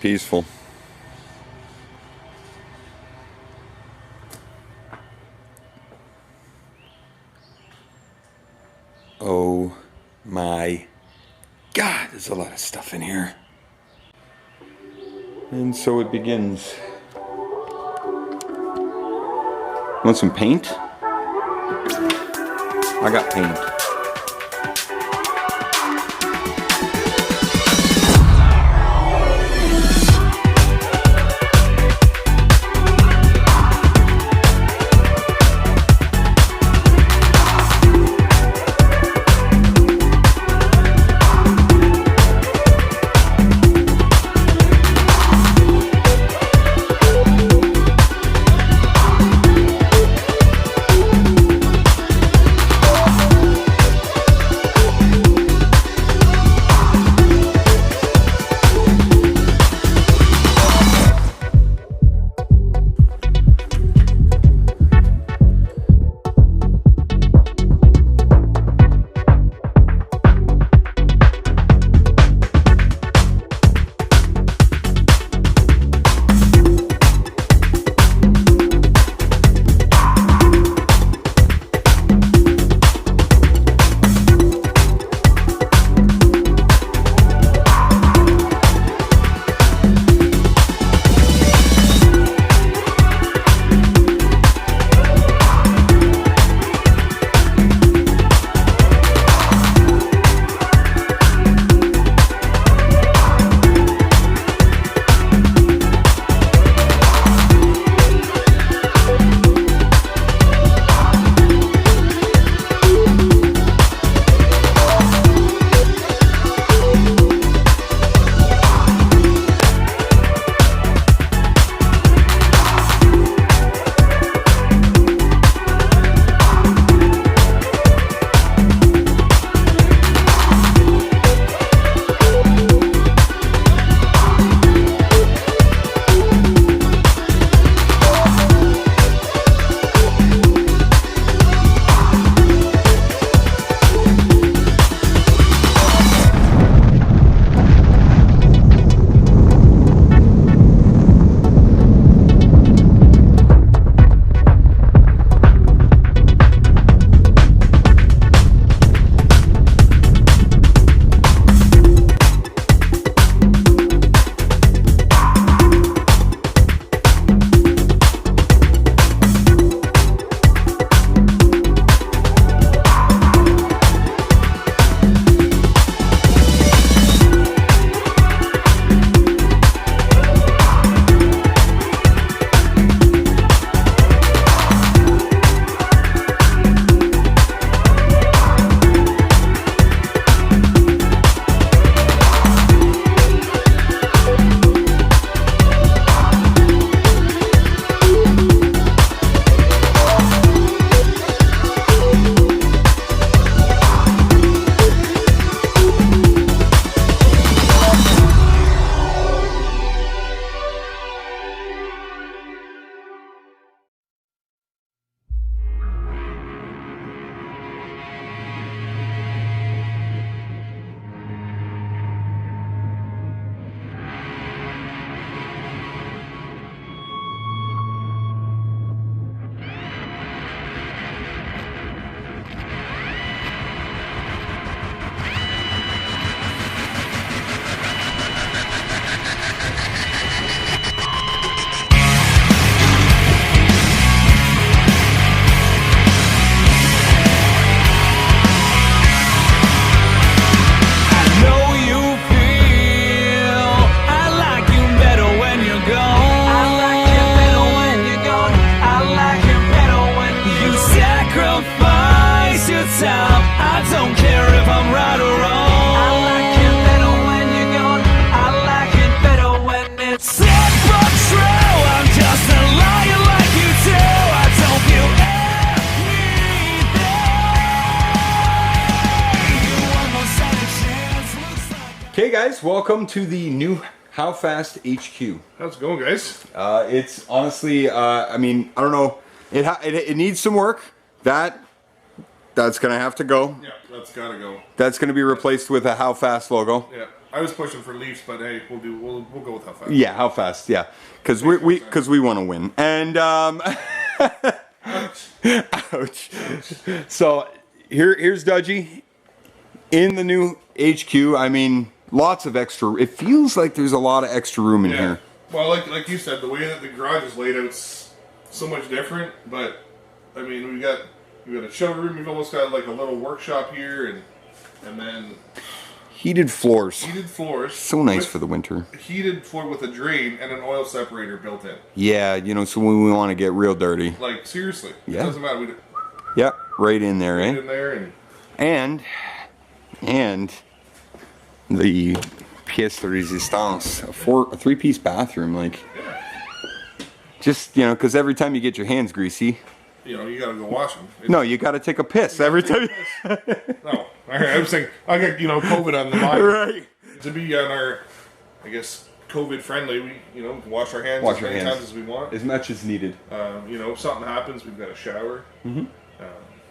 peaceful. Oh my God, there's a lot of stuff in here. And so it begins. Want some paint? I got paint. Okay guys, welcome to the new HowFast HQ. How's it going, guys? It's honestly, I mean, I don't know, it needs some work. That's gonna have to go. Yeah, that's gotta go. That's gonna be replaced with a HowFast logo. Yeah. I was pushing for Leafs, but hey, we'll go with HowFast. Yeah, HowFast. Yeah, because we want to win. And ouch. So here's Dodgey in the new HQ. I mean, lots of extra. It feels like there's a lot of extra room in here. Well, like you said, the way that the garage is laid out's so much different. But I mean, we got a showroom. We've almost got like a little workshop here, and then heated floors. Heated floors. So nice for the winter. Heated floor with a drain and an oil separator built in. Yeah, you know, so when we want to get real dirty. Like seriously, yeah. It doesn't matter. Yep, right in there, right in there, and the pièce de résistance, a three-piece bathroom, like. Yeah. Just, you know, because every time you get your hands greasy, you know, you gotta go wash them. No, you gotta take a piss every time. No, I was saying I got COVID on the mind. Right. To be on our, I guess, COVID friendly, we can wash our hands as many times as we want, as much as needed. If something happens, we've got a shower. Mm-hmm.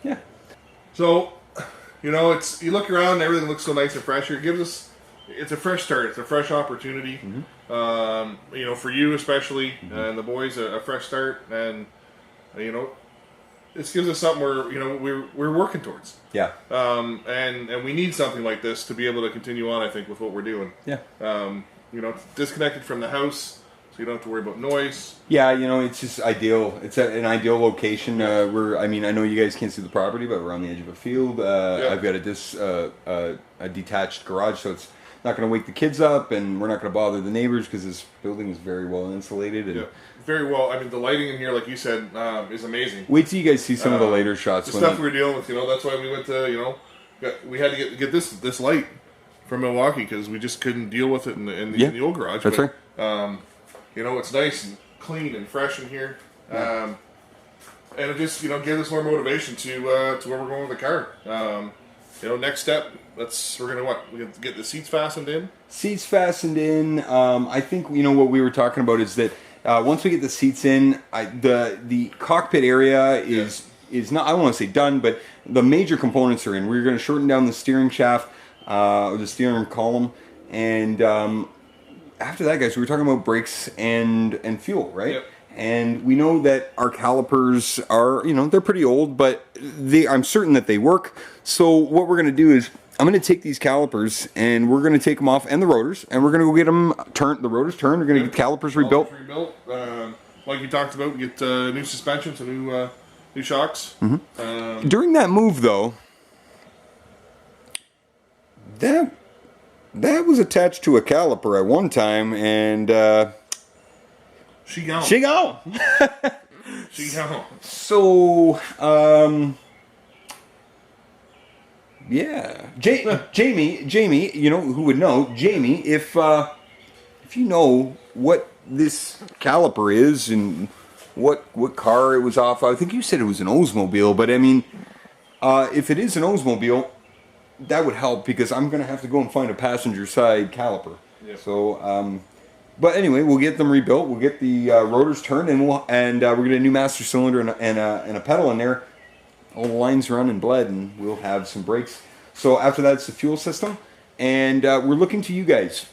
Yeah. So, you look around, and everything looks so nice and fresh here. It's a fresh start. It's a fresh opportunity. Mm-hmm. For you especially, mm-hmm. And the boys, a fresh start, and this gives us something we're working towards. Yeah. And we need something like this to be able to continue on. I think with what we're doing. Yeah. It's disconnected from the house, so you don't have to worry about noise. Yeah, it's just ideal. It's an ideal location. I know you guys can't see the property, but we're on the edge of a field. I've got a detached garage, so it's not going to wake the kids up, and we're not going to bother the neighbors because this building is very well insulated. And very well. I mean, the lighting in here, like you said, is amazing. Wait till you guys see some of the later shots. The stuff we were dealing with, that's why we went to, we had to get this light from Milwaukee because we just couldn't deal with it in the old garage. That's right. It's nice and clean and fresh in here. And it just, gives us more motivation to where we're going with the car. Next step, we're gonna get the seats fastened in. Seats fastened in. I think what we were talking about is that once we get the seats in, the cockpit area is not, I don't want to say done, but the major components are in. We're going to shorten down the steering shaft, or the steering column, and after that, guys, we were talking about brakes and fuel, right? Yep. And we know that our calipers are, they're pretty old, but I'm certain that they work. So what we're going to do is I'm going to take these calipers and we're going to take them off and the rotors, and we're going to go get them turned. The rotors turned. We're going to get the calipers rebuilt. Like you talked about, get new suspension, some new shocks. Mm-hmm. During that move, though, that was attached to a caliper at one time, and She gone. So, yeah, Jamie, who would know? Jamie, if you know what this caliper is and what car it was off, I think you said it was an Oldsmobile, but I mean, if it is an Oldsmobile, that would help because I'm gonna have to go and find a passenger side caliper. Yeah. So, but anyway, we'll get them rebuilt. We'll get the rotors turned, and we're gonna get a new master cylinder and a pedal in there. All the lines run and bled, and we'll have some brakes. So after that, it's the fuel system, and we're looking to you guys.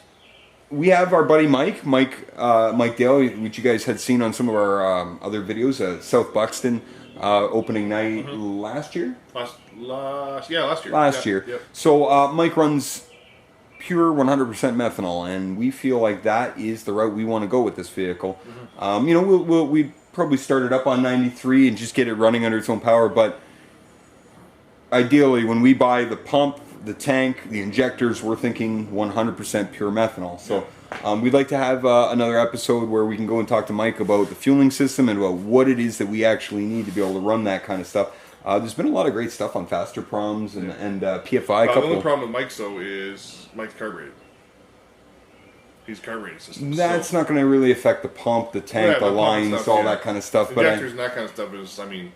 We have our buddy Mike Dale, which you guys had seen on some of our other videos. South Buxton opening night last year. Last year. Yep. So Mike runs pure 100% methanol, and we feel like that is the route we want to go with this vehicle. Mm-hmm. We probably start it up on 93 and just get it running under its own power, but ideally when we buy the pump, the tank, the injectors, we're thinking 100% pure methanol. So we'd like to have another episode where we can go and talk to Mike about the fueling system and about what it is that we actually need to be able to run that kind of stuff. There's been a lot of great stuff on Faster Proms and PFI. The only problem with Mike's, though, is Mike's carbureted. He's carbureted system. That's not going to really affect the pump, the tank, the lines, stuff, all that kind of stuff. Injectors and that kind of stuff is, you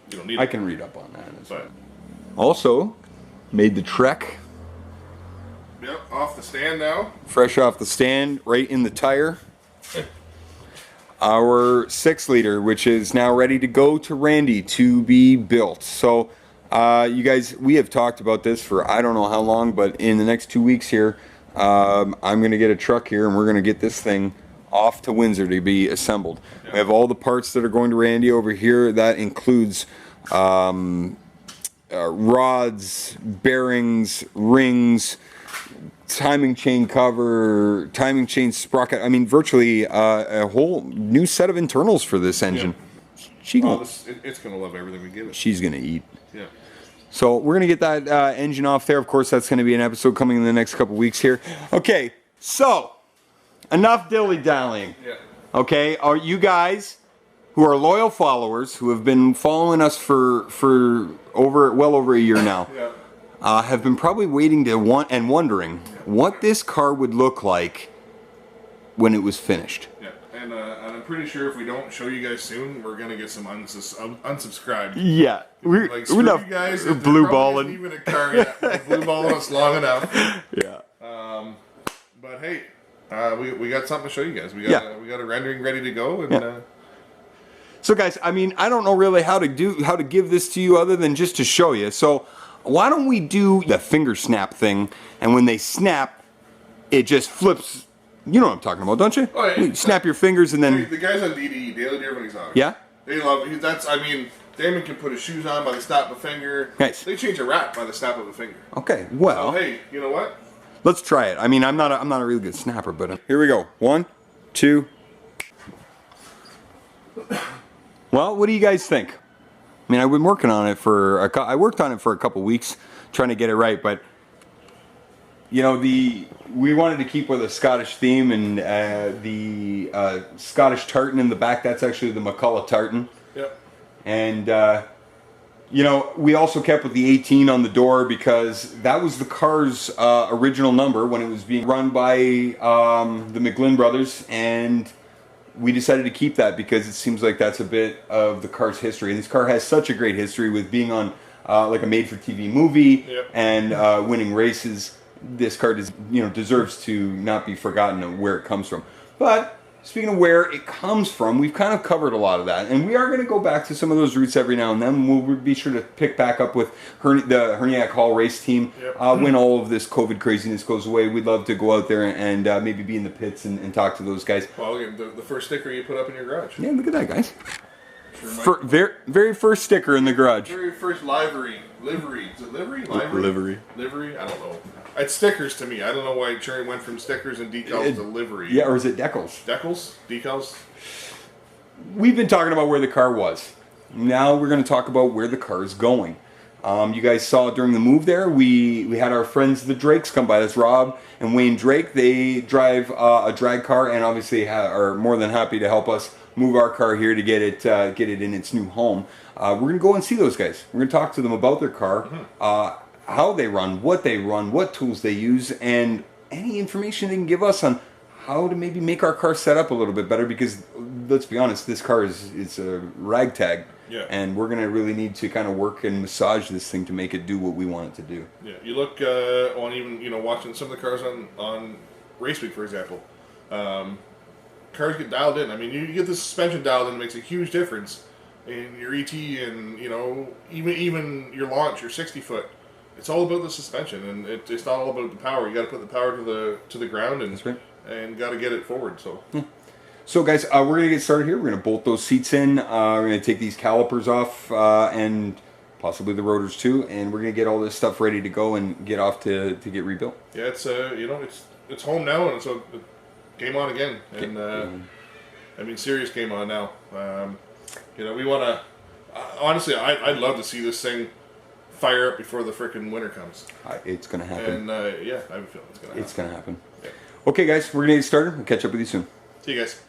don't need it. I can read up on that. Also, made the Trek. Yep, off the stand now. Fresh off the stand, right in the tire. Our 6-liter, which is now ready to go to Randy to be built. So, you guys, we have talked about this for I don't know how long, but in the next 2 weeks here, I'm going to get a truck here, and we're going to get this thing off to Windsor to be assembled. Yeah. We have all the parts that are going to Randy over here. That includes rods, bearings, rings, timing chain cover, timing chain sprocket. I mean, virtually a whole new set of internals for this engine. Yeah. It's going to love everything we give it. She's going to eat. Yeah. So we're going to get that engine off there. Of course, that's going to be an episode coming in the next couple weeks here. Okay, so enough dilly-dallying. Yeah. Okay, are you guys who are loyal followers who have been following us for well over a year now, yeah. Have been probably waiting to wondering what this car would look like when it was finished. Yeah, and I'm pretty sure if we don't show you guys soon, we're gonna get some unsubscribed. Yeah, we're not you guys. blue balling. Even a car yet. Blue balling us long enough. Yeah. But hey, we got something to show you guys. We got a rendering ready to go, and. So guys, I mean, I don't know really how to give this to you other than just to show you. So why don't we do the finger snap thing, and when they snap, it just flips. You know what I'm talking about, don't you? Oh, yeah. You snap your fingers and then... The guys on DDE, Daily Deer Exotic. Yeah? They love it. I mean, Damon can put his shoes on by the snap of a finger. Nice. They change a wrap by the snap of a finger. Okay, well... So, hey, you know what? Let's try it. I mean, I'm not a really good snapper, but... Here we go. 1, 2... Well, what do you guys think? I mean, I've been working on it I worked on it for a couple weeks, trying to get it right, but... You know, we wanted to keep with a Scottish theme, and the Scottish tartan in the back, that's actually the McCullough tartan. Yep. And, you know, we also kept with the 18 on the door because that was the car's original number when it was being run by the McGlynn brothers, and we decided to keep that because it seems like that's a bit of the car's history. And this car has such a great history with being on like a made-for-TV movie. Yep. And winning races. This car deserves to not be forgotten of where it comes from. But speaking of where it comes from, we've kind of covered a lot of that, and we are going to go back to some of those roots every now and then. We'll be sure to pick back up with the Herniac Hall race team. Yep. When all of this COVID craziness goes away, we'd love to go out there and maybe be in the pits and talk to those guys. Well, the first sticker you put up in your garage. Yeah, look at that, guys. Very first sticker in the garage. Very first livery. Is it livery? Livery. Livery? I don't know. It's stickers to me. I don't know why Cherry went from stickers and decals to livery. Yeah, or is it decals? Decals? Decals? We've been talking about where the car was. Now we're going to talk about where the car is going. You guys saw during the move there, we had our friends the Drakes come by. That's Rob and Wayne Drake. They drive a drag car and obviously are more than happy to help us move our car here to get it in its new home. We're going to go and see those guys. We're going to talk to them about their car, how they run, what tools they use, and any information they can give us on how to maybe make our car set up a little bit better, because let's be honest, this car is a ragtag. Yeah. And we're going to really need to kind of work and massage this thing to make it do what we want it to do. Yeah, you look on even, watching some of the cars on Race Week, for example. Cars get dialed in. I mean, you get the suspension dialed in, it makes a huge difference in your ET and, even your launch, your 60-foot. It's all about the suspension, and it's not all about the power. You got to put the power to the ground, and and got to get it forward. So. Yeah. So guys, we're going to get started here. We're going to bolt those seats in. We're going to take these calipers off and possibly the rotors too, and we're going to get all this stuff ready to go and get off to get rebuilt. Yeah, it's it's home now, and so game on again, and serious game on now. We want to. Honestly, I'd love to see this thing fire up before the frickin' winter comes. It's going to happen. And I have a feeling it's going to happen. It's going to happen. Yeah. Okay, guys, we're going to get started. We'll catch up with you soon. See you guys.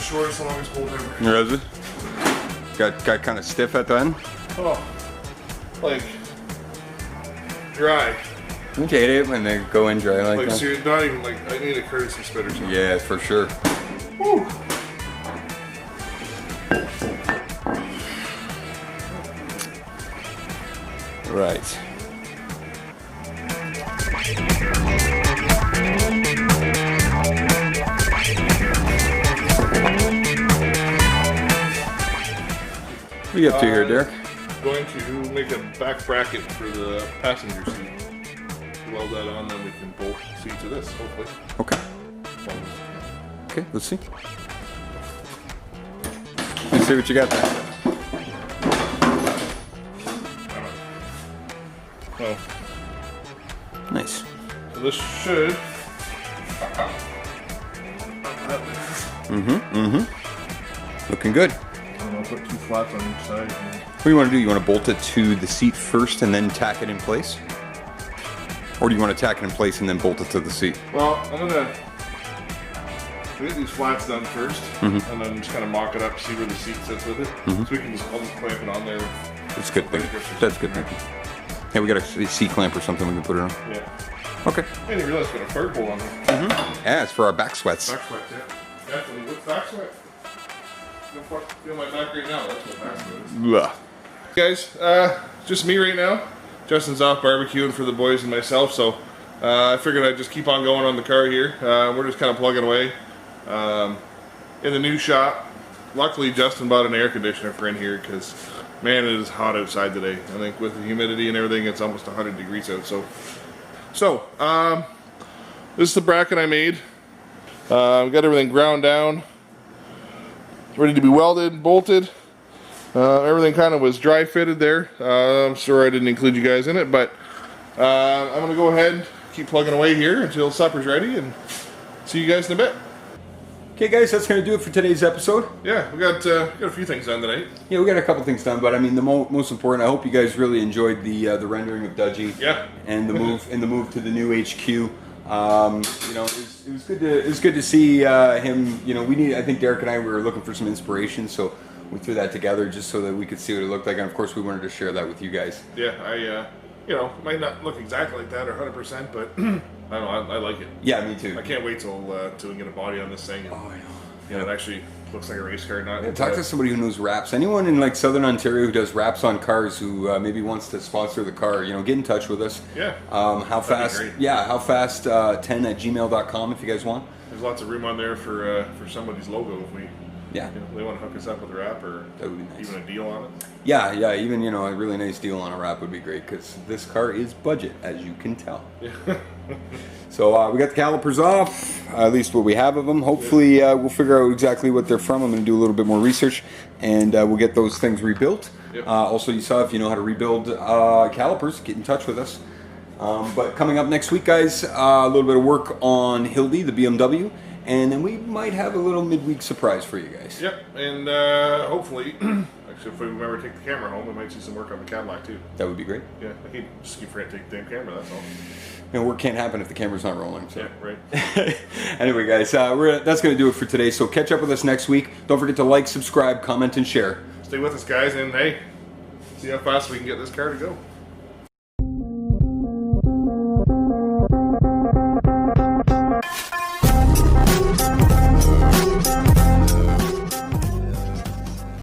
Shortest, longest bolt ever. Is it? Got kind of stiff at the end? Oh, like dry. You hate it when they go in dry like that? Seriously, not even I need a courtesy spit or something. Yeah, for sure. Woo. Right. What are you up to here, Derek? Going to make a back bracket for the passenger seat. Weld that on, then we can bolt the seat to this, hopefully. Okay. Okay, let's see. Let's see what you got there. Oh, Nice. so this should. Looking good. I'll put 2 flats on each side. What do you want to do? You want to bolt it to the seat first and then tack it in place? Or do you want to tack it in place and then bolt it to the seat? Well, I'm gonna get these flats done first, and then just kind of mock it up, see where the seat sits with it, so we can just almost clamp it on there. That's good thinking. That's good thinking. Yeah, we got a seat clamp or something we can put it on. Yeah. Okay. I didn't realize we got a fart hole on here. Yeah, it's for our back sweats. Back sweat, yeah. Definitely. What's back sweat? I feel my back right now. That's what back sweat is. Guys, just me right now. Justin's off barbecuing for the boys and myself, so I figured I'd just keep on going on the car here. We're just kind of plugging away. In the new shop, luckily Justin bought an air conditioner for in here because, man, it is hot outside today. I think with the humidity and everything, it's almost 100 degrees out. So this is the bracket I made. Got everything ground down, ready to be welded, bolted. Everything kind of was dry fitted there. I'm sorry I didn't include you guys in it, but I'm going to go ahead and keep plugging away here until supper's ready, and see you guys in a bit. Okay, guys, that's going to do it for today's episode. Yeah, we got a few things done tonight. Yeah, we got a couple things done, but I mean, the most important. I hope you guys really enjoyed the rendering of Dodgey. Yeah. And the move to the new HQ. You know, it was good to see him. You know, I think Derek and I were looking for some inspiration, so we threw that together just so that we could see what it looked like, and of course, we wanted to share that with you guys. Yeah, you know, it might not look exactly like that or 100%, but I don't know, I like it. Yeah, me too. I can't wait till we get a body on this thing. And, Oh, I know. Yeah, it actually looks like a race car. Not Talk to somebody who knows wraps. Anyone in like Southern Ontario who does wraps on cars who maybe wants to sponsor the car, you know, get in touch with us. Yeah. HowFast? Yeah, HowFast10@gmail.com if you guys want. There's lots of room on there for somebody's logo if we. Yeah. You know, they want to hook us up with a wrap or That would be nice. even a deal on it. Yeah, even, you know, a really nice deal on a wrap would be great because this car is budget, as you can tell. Yeah. So we got the calipers off, at least what we have of them. Hopefully we'll figure out exactly what they're from. I'm going to do a little bit more research, and we'll get those things rebuilt. Yep. Also, you saw if you know how to rebuild calipers, get in touch with us. But coming up next week, guys, a little bit of work on Hildy, the BMW. And then we might have a little midweek surprise for you guys. Yep, and hopefully, actually, if we remember to take the camera home, we might see some work on the Cadillac too. That would be great. Yeah, I just keep forgetting to take the damn camera, that's all. You know, work can't happen if the camera's not rolling. So. Yeah, right. Anyway, guys, that's going to do it for today. So catch up with us next week. Don't forget to like, subscribe, comment, and share. Stay with us, guys, and hey, see how fast we can get this car to go.